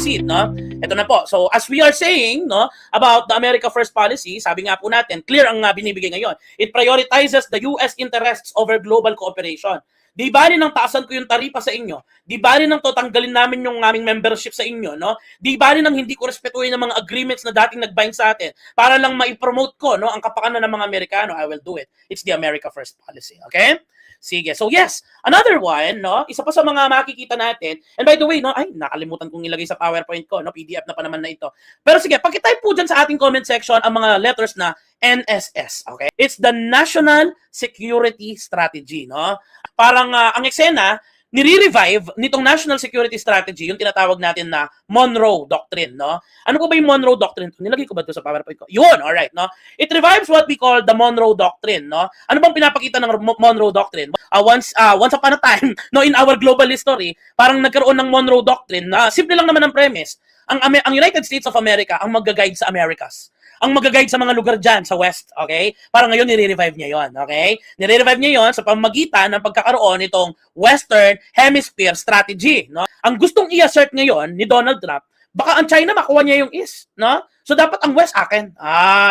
succeed, no? Ito na po. So, as we are saying, no, about the America First policy, sabi nga po natin, clear ang binibigay ngayon. It prioritizes the US interests over global cooperation. Di bali nang taasan ko yung taripa sa inyo. Di bali nang tanggalin namin yung aming membership sa inyo, no? Di bali nang hindi ko respetuhin ang mga agreements na dating nag-bind sa atin para lang ma-promote ko, no, ang kapakanan ng mga Amerikano. I will do it. It's the America First policy, okay? Sige. So yes, another one, no? Isa pa sa mga makikita natin. And by the way, no, ay nakalimutan kong ilagay sa PowerPoint ko, no? PDF na pa naman na ito. Pero sige, paki-type po diyan sa ating comment section ang mga letters na NSS, okay? It's the National Security Strategy, no? Parang ang eksena, nire-revive nitong National Security Strategy, yung tinatawag natin na Monroe Doctrine, no? Ano po ba yung Monroe Doctrine? Nilagay ko ba ito sa PowerPoint ko? Yun, alright, no? It revives what we call the Monroe Doctrine, no? Ano bang pinapakita ng Monroe Doctrine? Once upon a time, no, in our global history, parang nagkaroon ng Monroe Doctrine na simple lang naman ang premise. Ang United States of America ang mag-guide sa Americas. Ang mag-guide sa mga lugar dyan sa West, okay? Para ngayon, nire-revive niya yon, okay? Nire-revive niya yon sa pamamagitan ng pagkakaroon nitong Western Hemisphere Strategy, no? Ang gustong i-assert ngayon ni Donald Trump, baka ang China makuha niya yung East, no? So, dapat ang West akin.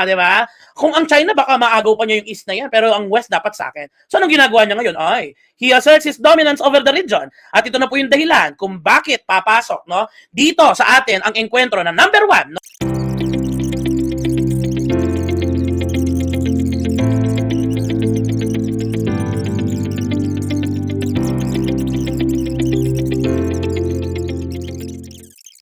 Di ba? Kung ang China, baka maagaw pa niya yung East na yan, pero ang West dapat sa akin. So, anong ginagawa niya ngayon? He asserts his dominance over the region. At ito na po yung dahilan kung bakit papasok, no? Dito sa atin ang enkwentro na number 1, no?